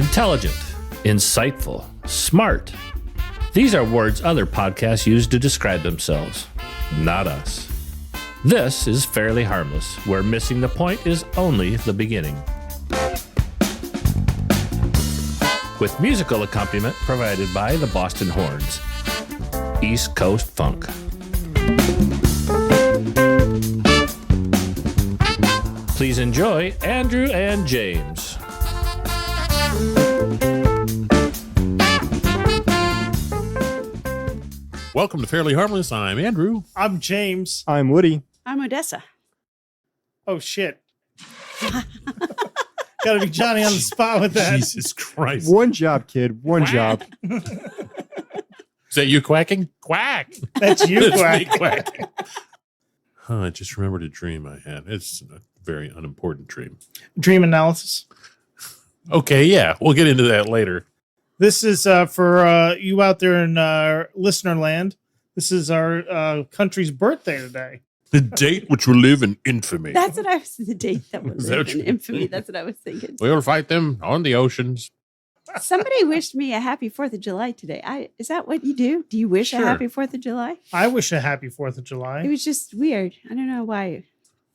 Intelligent, insightful, smart. These are words other podcasts use to describe themselves, not us. This is Fairly Harmless, where missing the point is only the beginning. With musical accompaniment provided by the Boston Horns. East Coast Funk. Please enjoy Andrew and James. Welcome to Fairly Harmless. I'm Andrew. I'm James. I'm Woody. I'm Odessa. Oh, shit. Gotta be Johnny on the spot with that. Jesus Christ. One job, kid. One job. Is that you quacking? Quack. That's you, That's Quack. me quacking. I just remembered a dream I had. It's a very unimportant dream. Dream analysis. Okay, yeah. We'll get into that later. This is for you out there in listener land. This is our country's birthday today. The date which will live in infamy. That's what I was, the date that was Is that what in you- infamy. That's what I was thinking. We'll fight them on the oceans. Somebody wished me a happy 4th of July today. Is that what you do? Do you wish Sure. a happy 4th of July? I wish a happy 4th of It July. was just weird. I don't know why.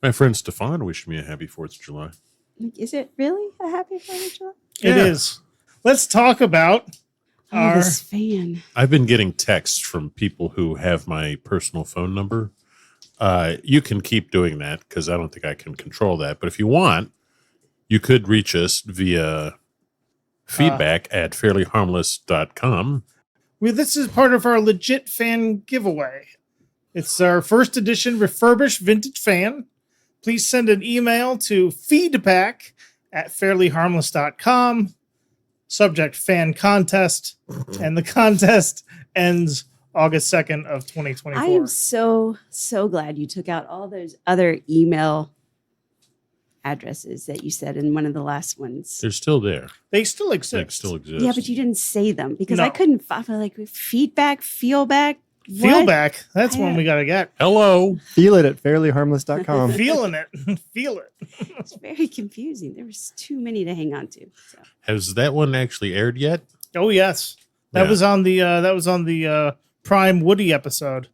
My friend Stefan wished me a happy 4th of July. Like, is it really a happy 4th of July? It Yeah. is. Let's talk about Oh, our... this fan. I've been getting texts from people who have my personal phone number. You can keep doing that because I don't think I can control that. But if you want, you could reach us via feedback at fairlyharmless.com. This is part of our legit fan giveaway. It's our first edition refurbished vintage fan. Please send an email to feedback at fairlyharmless.com. Subject fan contest. And the contest ends August 2nd of 2024. I am so glad you took out all those other email addresses that you said in one of the last ones. They're still there. They still They exist. still exist. Yeah, but you didn't say them because I No. couldn't find like feedback, feelback. Feelback. That's one we got to get. Hello. Feel it at fairlyharmless.com. Feeling it. Feel it. It's very confusing. There was too many to hang on to. So. Has that one actually aired yet? Oh, yes. That Yeah. was on the Prime Woody episode.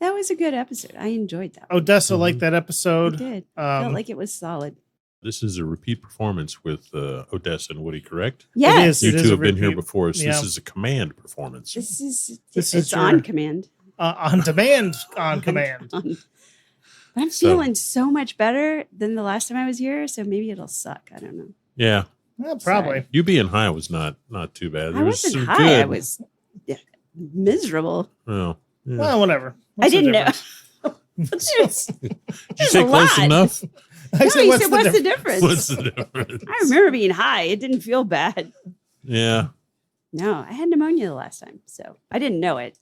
That was a good episode. I enjoyed that. Odessa Mhm. liked that I episode. did. Felt like it was solid. This is a repeat performance with Odessa and Woody, correct? Yes. You It is two a have been here repeat. before, so Yeah. this is a command performance. This is This on is command. On demand. On command. But I'm So- feeling so much better than the last time I was here, so maybe it'll suck. I don't know. Yeah. Yeah, probably. You being high was not too bad. I wasn't some high. good. I was miserable. Oh, yeah. Well, whatever. I What's the didn't know. difference? Did you there's say a close lot. enough? I No, said, you said, what's the difference? What's the difference? I remember being high. It didn't feel bad. Yeah. No, I had pneumonia the last time, so I didn't know it.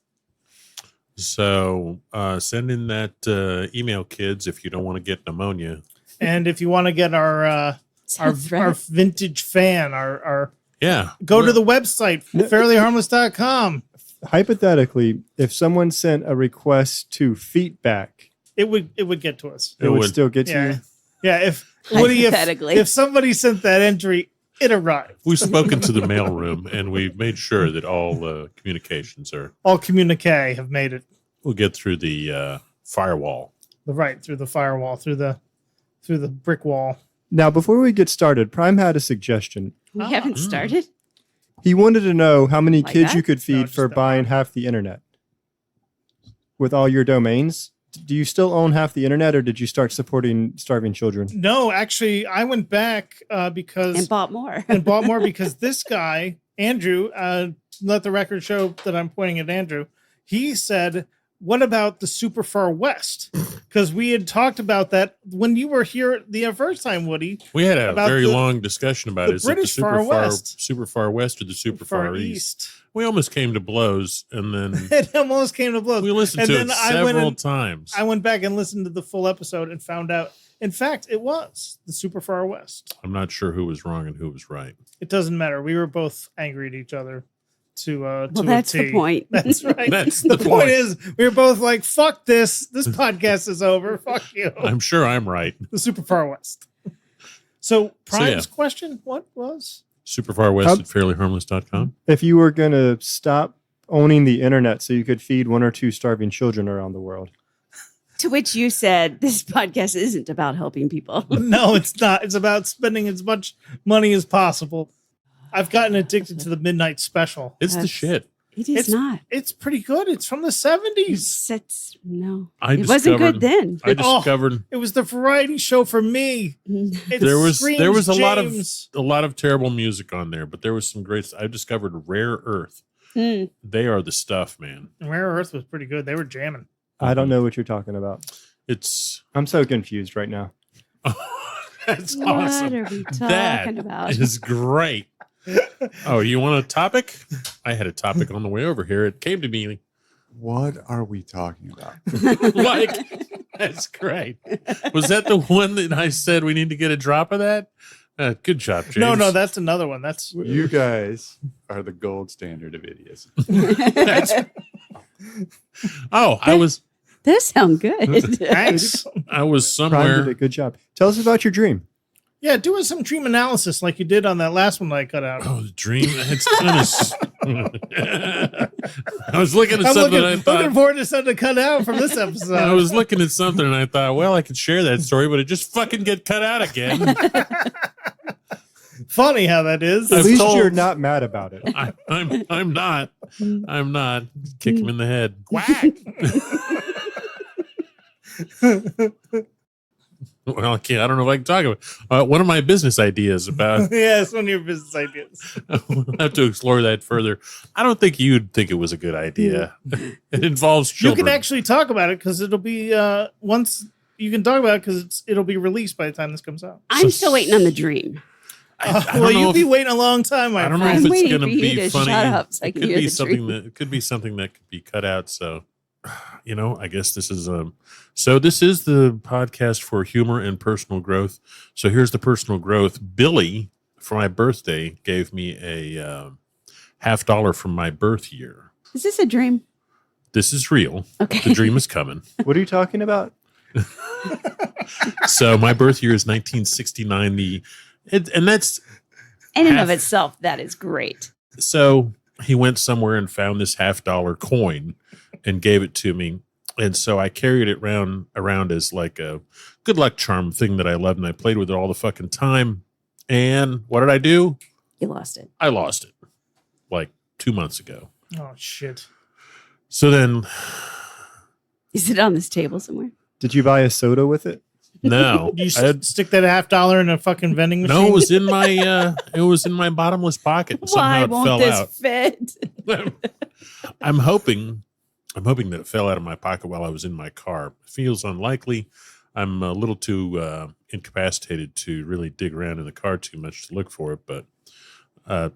So send in that email, kids, if you don't want to get pneumonia. And if you want to get our Sounds right. vintage fan, our Yeah. go to the website, fairlyharmless.com. Hypothetically, if someone sent a request to feedback, It would get to us. it It would would. still get to Yeah. you. Yeah, if Woody, Hypothetically. if somebody sent that entry, it arrived. We've spoken to the mailroom, and we've made sure that all communications are. All communique have made it We'll get through the firewall. through the firewall, through the brick wall. Now, before we get started, Prime had a suggestion. We haven't started. He wanted to know how many Like kids that? you could No, feed just for that. buying half the internet with all your domains. Do you still own half the internet, or did you start supporting starving children? No, actually, I went back because And bought more. and bought more because this guy, Andrew, let the record show that I'm pointing at Andrew. He said, what about the super far west? Because we had talked about that when you were here the first time, Woody. We had a About very the- long discussion about the it. Is it the British super Far West. super far west or the super far east? We almost came to blows, and then It almost came to blows. we listened And to then it I went several and- times. I went back and listened to the full episode and found out, in fact, it was the super far west. I'm not sure who was wrong and who was right. It doesn't matter. We were both angry at each other. Well, To that's a T. the point. That's right. That's the the point point. is, we were both like, "Fuck this! This podcast is over. Fuck you." I'm sure I'm right. The super far west. So Prime's yeah. question, what was? Super far west How- at fairlyharmless.com. If you were going to stop owning the internet so you could feed 1 or 2 starving children around the world. To which you said this podcast isn't about helping people. No, it's not. It's about spending as much money as possible. I've gotten addicted to the midnight special. It's the That's- shit. It is It's not. It's pretty good. It's from the 70s. No. I It wasn't good then. I discovered It was the variety show for me. It there was screams a James. lot of terrible music on there, but there was some great. I discovered Rare Earth. Mm. They are the stuff, man. Rare Earth was pretty good. They were jamming. I don't know what you're talking about. It's I'm so confused right now. that's What awesome. are we talking That about? is great. Oh, you want a topic? I had a topic on the way over here. It came to me What are we talking about? like, that's great. Was that the one that I said we need to get a drop of that? Good job, James. No, that's another one. That's You guys are the gold standard of idiots. I was Those sound good. thanks. I was Prime somewhere. did a good job. Tell us about your dream. Yeah, do some dream analysis like you did on that last one that I cut out. Oh, the dream. It's kind of. I was looking at I'm something. looking I thought forward to something to cut out from this episode. I was looking at something, and I thought, well, I could share that story, but it just fucking get cut out again. Funny how that is. At I've least told- you're not mad about it. I'm not. I'm not. Kick him in the head. Quack. Well, I don't know if I can talk about one of my business ideas about. Yeah, it's one of your business ideas. We'll have to explore that further. I don't think you'd think it was a good idea. It involves You children. can actually talk about it because it'll be once you can talk about it because it'll be released by the time this comes out. I'm still waiting on the dream. I don't Well, know you'll if- be waiting a long time, my I don't know friend. if I'm it's waiting going for to you be to funny. shut up so I It can could hear be the something dream. that it could be something that could be cut out. So, I guess this is So this is the podcast for humor and personal growth. So here's the personal growth. Billy, for my birthday, gave me a $50 from my birth year. Is this a dream? This is real. Okay. The dream is coming. What are you talking about? So my birth year is 1969. And that's In and of half- itself, that is great. so he went somewhere and found this $50 coin and gave it to me. And so I carried it around as like a good luck charm thing that I loved. And I played with it all the fucking time. And what did I do? You lost it. I lost it like 2 months ago. Oh shit! So then, Is it on this table somewhere? Did you buy a soda with it? no, You I had- stick that $50 in a fucking vending machine. no, it was in my bottomless pocket. And Why somehow it won't fell this out. fit? I'm hoping that it fell out of my pocket while I was in my car. Feels unlikely. I'm a little too incapacitated to really dig around in the car too much to look for it. But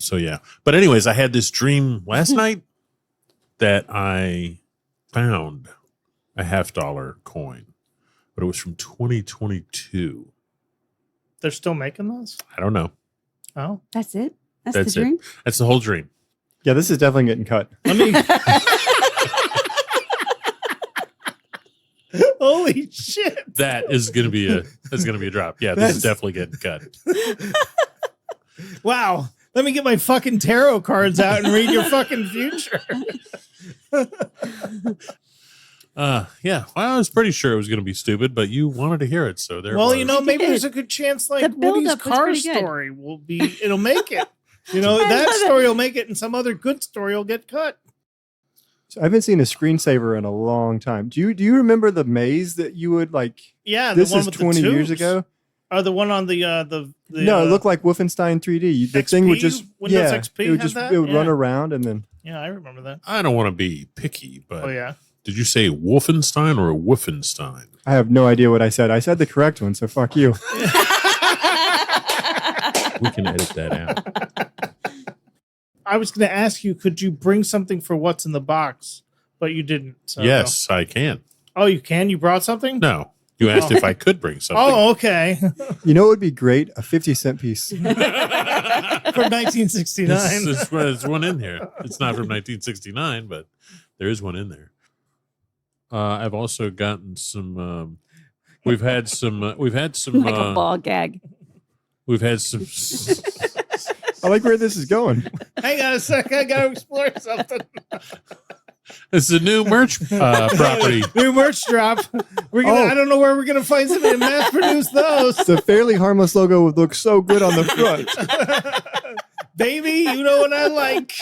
so yeah. But anyways, I had this dream last night that I found a $50 coin, but it was from 2022. They're still making those. I don't know. Oh, That's it? That's That's the it. dream? That's the whole dream. Yeah, this is definitely getting cut. let me. Holy shit! That is going to be a drop. Yeah, this is definitely getting cut. Wow. Let me get my fucking tarot cards out and read your fucking future. Yeah. Well, I was pretty sure it was going to be stupid, but you wanted to hear it, so there. Well, it you was. know, maybe did. there's a good chance like The Woody's buildup was car pretty good. story it'll make it. You know, I that love it. story will make it and some other good story will get cut. So I haven't seen a screensaver in a long time. Do you remember the maze that you would like? Yeah, This the one is with 20 the years tubes. ago. Or the one on the No, it looked like Wolfenstein 3D. The thing would XP? just Windows XP it would had just that? it would run Yeah. around and then Yeah, I remember that. I don't want to be picky, but Oh yeah. did you say Wolfenstein or Wolfenstein? I have no idea what I said. I said the correct one, so fuck you. We can edit that out. I was going to ask you, could you bring something for what's in the box, but you didn't. So Yes, I can. Oh, you can? You brought something? No, you asked if I could bring something. Oh, okay. You know what would be great? A 50-cent piece. For 1969. There's one in here. It's not from 1969, but there is one in there. I've also gotten some. We've had some. Like a ball gag. We've had some. I like where this is going. Hang on a sec. I got to explore something. It's a new merch property. New merch drop. We're gonna. I don't know where we're gonna find somebody to mass produce those. The Fairly Harmless logo would look so good on the front. Baby, you know what I like.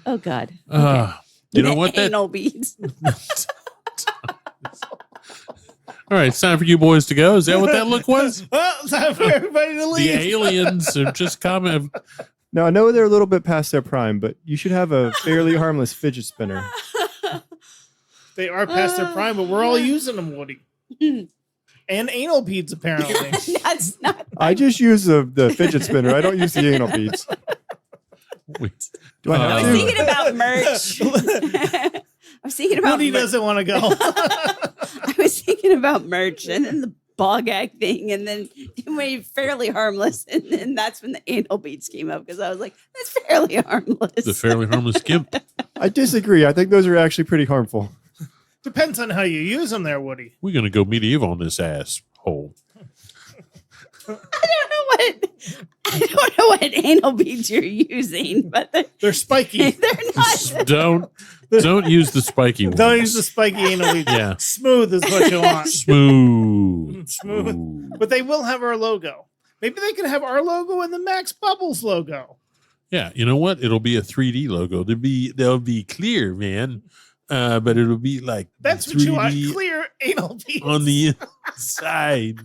Oh God. You know what? Anal beads. All right, it's time for you boys to go. Is that what that look was? Well, time for everybody to The leave. aliens are just coming. Now, I know they're a little bit past their prime, but you should have a Fairly Harmless fidget spinner. They are past their prime, but we're all using them, Woody. And anal beads, apparently. That's not. I just use the fidget spinner. I don't use the anal beads. Wait. Do I I have was to? thinking about merch. I was thinking about Woody doesn't want to go. I was thinking about merch and then the ball gag thing and then made Fairly Harmless and then that's when the anal beads came up because I was like, that's fairly harmless. The Fairly Harmless Gimp. I disagree. I think those are actually pretty harmful. Depends on how you use them there, Woody. We're going to go medieval on this asshole. I don't know what anal beads you're using, but They're spiky. they're not. Don't use the spiky ones. Don't use the spiky anal beads. Yeah. Smooth is what you want. Smooth. Smooth. But they will have our logo. Maybe they can have our logo and the Max Bubbles logo. Yeah, you know what? It'll be a 3D logo. They'll be clear, man. But it'll be like That's what you want. 3D Clear anal beads. on the inside,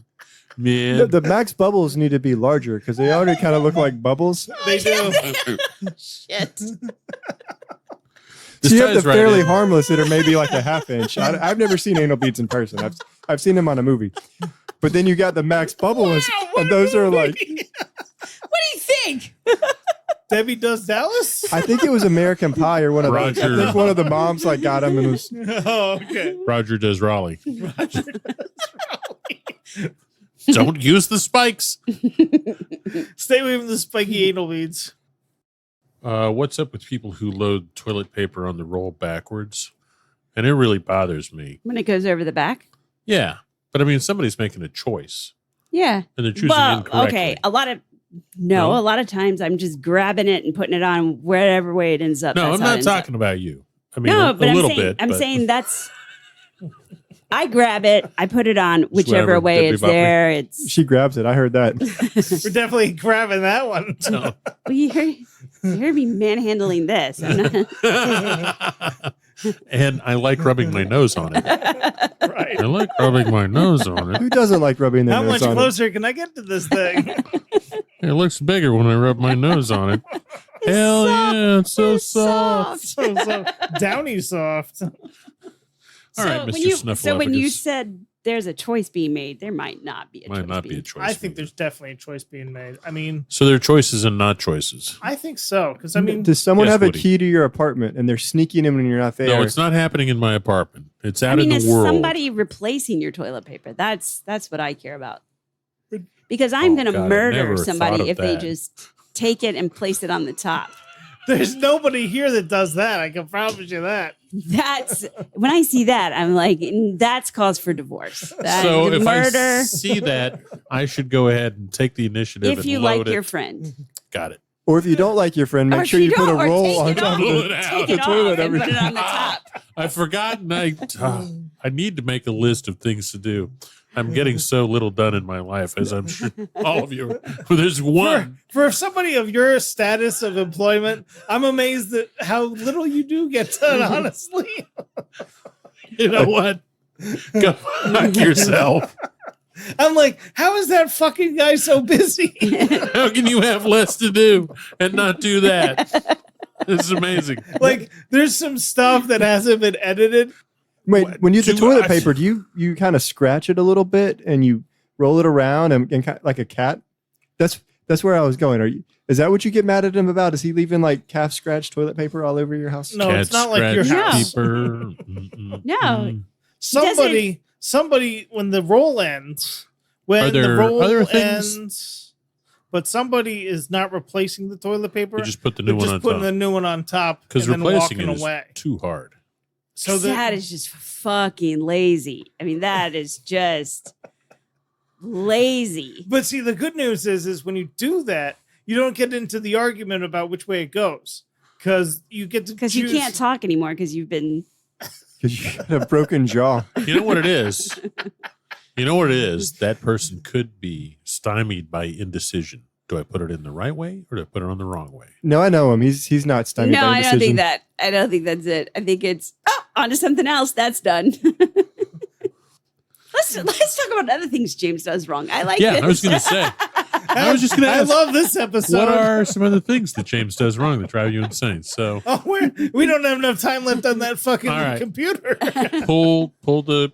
man. The Max Bubbles need to be larger because they already kind of look like bubbles. They do. Shit. This So you have ties the right Fairly in. Harmless that are maybe like a half inch. I've never seen anal beads in person. I've seen them on a movie. But then you got the Max Bubbles, Wow, what and a those are like, movie. What do you think? Debbie Does Dallas? I think it was American Pie or one of those. I Roger. think one of the moms like got them and was. Oh, okay. Roger does Raleigh. Roger Does Raleigh. Don't use the spikes. Stay away from the spiky anal beads. What's up with people who load toilet paper on the roll backwards? And it really bothers me. When it goes over the back? Yeah. But I mean, somebody's making a choice Yeah. and they're choosing Well, incorrectly. okay. A No? lot of times I'm just grabbing it and putting it on wherever way it ends up. No, That's I'm how it not ends up. talking about you. I mean, No, a but little I'm saying, bit. I'm but saying that's. I grab it, I put it on whichever whatever, way Debbie it's Bopper. there. It's. She grabs it. I heard that. We're definitely grabbing that one. No. Well, you heard me manhandling this. I'm not- And I like rubbing my nose on it. Right. I like rubbing my nose on it. Who doesn't like rubbing their How nose much on closer can I get to this thing? It looks bigger when I rub my nose on it. Hell yeah, it's so soft. so downy soft. All right, Mr. So when you Snuffleupagus. said there's a choice being made, there might not be a choice. Might not be being a choice. I think made. there's definitely a choice being made. I mean, So there are choices and not choices. I think so. Because, I mean, Does someone Yes, have a Woody. key to your apartment and they're sneaking in when you're not there? No, it's not happening in my apartment. It's out in is the world. somebody replacing your toilet paper? That's what I care about. Because I'm Oh, going to God, I murder never thought somebody of if they that. just take it and place it on the top. there's nobody here that does that. I can promise you that. That's when I see that, I'm like, that's cause for divorce. That So if I murder. see that, I should go ahead and take the initiative If and you load like it. your friend, Got it. Or if you don't like your friend, Or make if sure you put a don't, or roll take on it top off, of Pull it. it out. take the it toilet off and every put it on the top. I've forgotten. I need to make a list of things to do. I'm getting so little done in my life, as I'm sure all of you. But there's one. For somebody of your status of employment, I'm amazed at how little you do get done, honestly. You know what? Go fuck yourself. I'm like, how is that fucking guy so busy? How can you have less to do and not do that? It's amazing. Like, there's some stuff that hasn't been edited. Wait, when you use the Do toilet I- paper, do you kind of scratch it a little bit and you roll it around and kind of like a cat? That's where I was going. Is that what you get mad at him about? Is he leaving like calf scratch toilet paper all over your house? No, it's not like your scratch house. paper. Mm-mm. No. Somebody, when the roll ends, when Are the there roll other things? ends, but somebody is not replacing the toilet paper. You just put the They're new one just on putting top. the new one on top Because and then replacing walking it is away. too hard. So 'Cause that that is just fucking lazy. I mean, that is just. so, That is just. lazy. But see, the good news is when you do that, you don't get into the argument about which way it goes because you get to Because you can't talk anymore because you've been. Because you got a broken jaw. You know what it is? You know what it is? That person could be stymied by indecision. Do I put it in the right way or do I put it on the wrong way? No, I know him. He's not stymied No, by I indecision. don't think that. I don't think that's it. I think it's on to something else. That's done. Let's talk about other things James does wrong. I like. Yeah, this. I was going to say. I was just going to I ask. love this episode. What are some of the things that James does wrong that drive you insane? So we don't have enough time left on that fucking All right. computer. pull the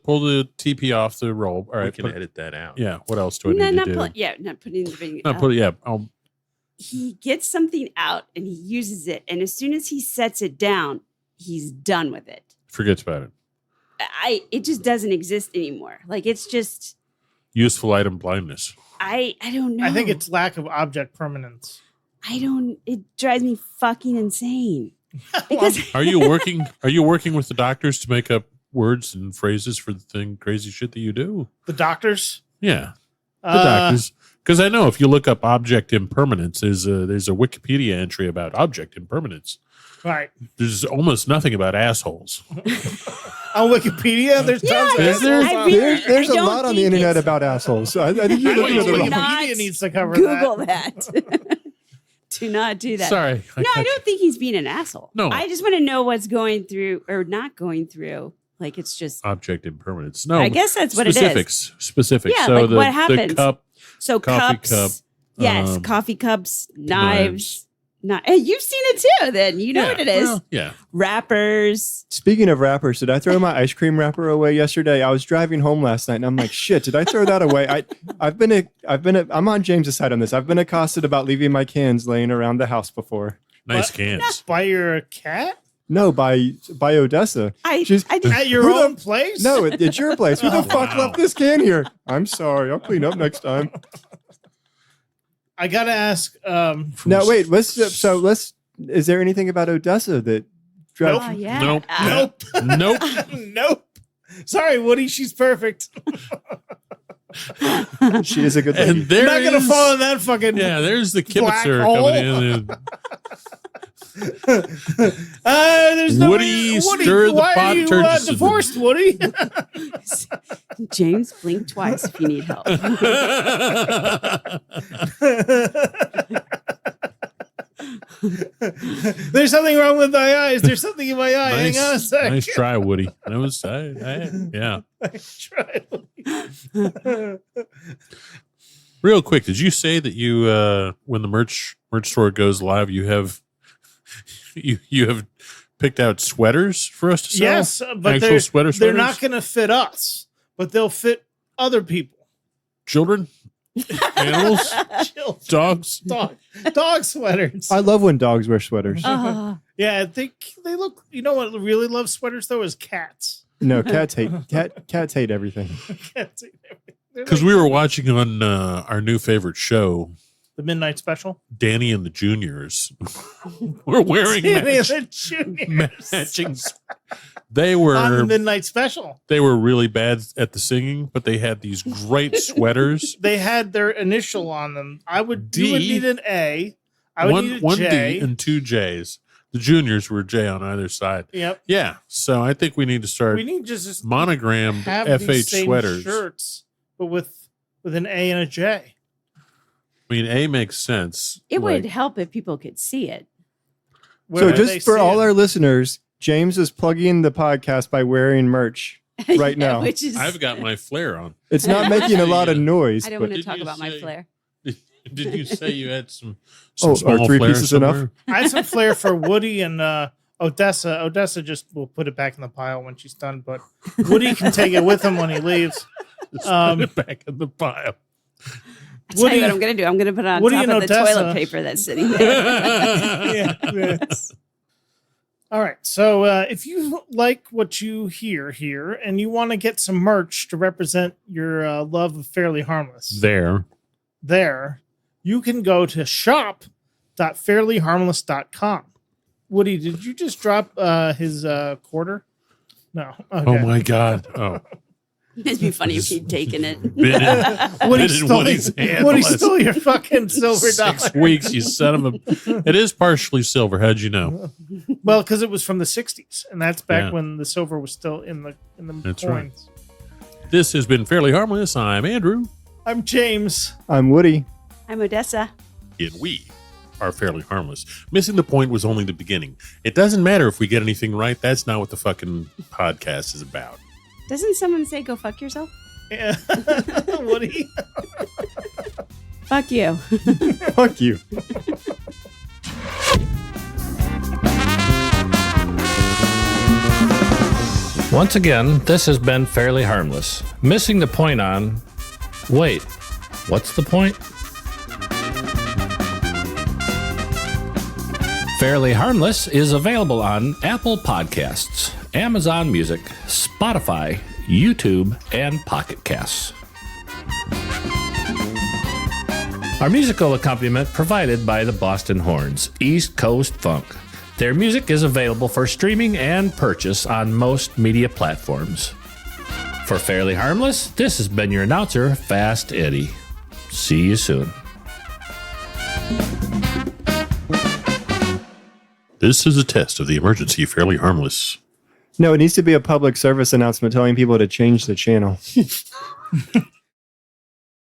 TP off the roll. All right, We can edit that out. Yeah. What else do I need not to do? not putting the thing. Not put it. Yeah. He gets something out and he uses it, and as soon as he sets it down, he's done with it. Forgets about it. It just doesn't exist anymore. Like it's just Useful item blindness. I don't know. I think it's lack of object permanence. It drives me fucking insane. Because Are you working? Are you working with the doctors to make up words and phrases for the crazy shit that you do? The doctors? Yeah, the doctors. Because I know if you look up object impermanence, there's a Wikipedia entry about object impermanence. Right. There's almost nothing about assholes. On Wikipedia, there's tons of Is there? assholes. There's a don't lot on the think internet it's- about assholes. So I think you're looking at the do wrong. not Wikipedia needs to cover Google that. that. Do not do that. Sorry. No, I don't think he's being an asshole. No. I just want to know what's going through or not going through. Like it's just. Object impermanence. No, I guess that's what it is. Specifics. Yeah, So like the, what the happens? cup. So Coffee cups. cup, Yes, coffee cups, knives. You've seen it too. Then you know what it is. Well, yeah. Wrappers. Speaking of wrappers, did I throw my ice cream wrapper away yesterday? I was driving home last night and I'm like, shit, did I throw that away? I'm on James's side on this. I've been accosted about leaving my cans laying around the house before. Nice What? cans. By your cat? No, by Odessa. I She's- did. At your Who the- own place? No, it's your place. Who the Oh, fuck wow. left this can here? I'm sorry. I'll clean up next time. I gotta ask. Now wait, is there anything about Odessa that drives Oh yeah. Nope. Nope. Nope. Nope. Sorry, Woody. She's perfect. she is a good lady? And there I'm not gonna is- fall in that fucking. Yeah, there's the Black kibitzer hole. coming in. There's no Woody, stir the why pot are you turds. divorced, Woody? James, blink twice if you need help. There's something wrong with my eyes. There's something in my eye. Hang on a sec. Nice try, Woody. That was, yeah. Try. Real quick, did you say that you, when the merch store goes live, you have picked out sweaters for us to sell? Yes, but Actual they're sweaters? not going to fit us, but they'll fit other people. Children, animals, dogs. Dog sweaters. I love when dogs wear sweaters. Oh, Yeah, I think they look. You know what really love sweaters though is cats. No, cats hate everything. Cats. They're Because like we were watching on our new favorite show, the Midnight Special. Danny and the Juniors. We're wearing Danny and the Juniors. matching. They were On the Midnight Special. They were really bad at the singing, but they had these great sweaters. They had their initial on them. You would D. need an A. I would need a one J. D and two J's. The juniors were J on either side. Yep. Yeah, so I think we need to start We need just monogrammed have these FH same sweaters. shirts, but with an A and a J. I mean, A makes sense. it would Like, help if people could see it. Where So would they just for see all it? our listeners, James is plugging the podcast by wearing merch right now. Which is I've got my flare on. It's not making a lot of noise. I don't but want to Did talk you about my say- flair. Did you say you had some are small 3 flair pieces enough? somewhere? I have some flair for Woody and Odessa. Odessa just will put it back in the pile when she's done, but Woody can take it with him when he leaves. Just Um, put it back in the pile. I tell Woody- you what I'm going to do. I'm going to put it on Woody top and of the Odessa. toilet paper that's sitting there. Yeah, yes. All right. So if you like what you hear here and you want to get some merch to represent your love of Fairly Harmless, there you can go to shop.fairlyharmless.com. Woody, did you just drop his quarter? No. Okay. Oh my God. Oh, It'd be funny if he'd taken it. Woody stole your fucking silver dollar. 6 weeks, you son of a. It is partially silver. How'd you know? Well, because it was from the 60s, and that's back Yeah. when the silver was still in the That's coins. This has been Fairly Harmless. I'm Andrew. I'm James. I'm Woody. I'm Odessa. And we are Fairly Harmless. Missing the point was only the beginning. It doesn't matter if we get anything right. That's not what the fucking podcast is about. Doesn't someone say go fuck yourself? Yeah. Woody. Fuck you. Fuck you. Once again, this has been Fairly Harmless. Missing the point on... Wait, what's the point? Fairly Harmless is available on Apple Podcasts, Amazon Music, Spotify, YouTube, and Pocket Casts. Our musical accompaniment provided by the Boston Horns, East Coast Funk. Their music is available for streaming and purchase on most media platforms. For Fairly Harmless, this has been your announcer, Fast Eddie. See you soon. This is a test of the emergency Fairly Harmless. No, it needs to be a public service announcement telling people to change the channel.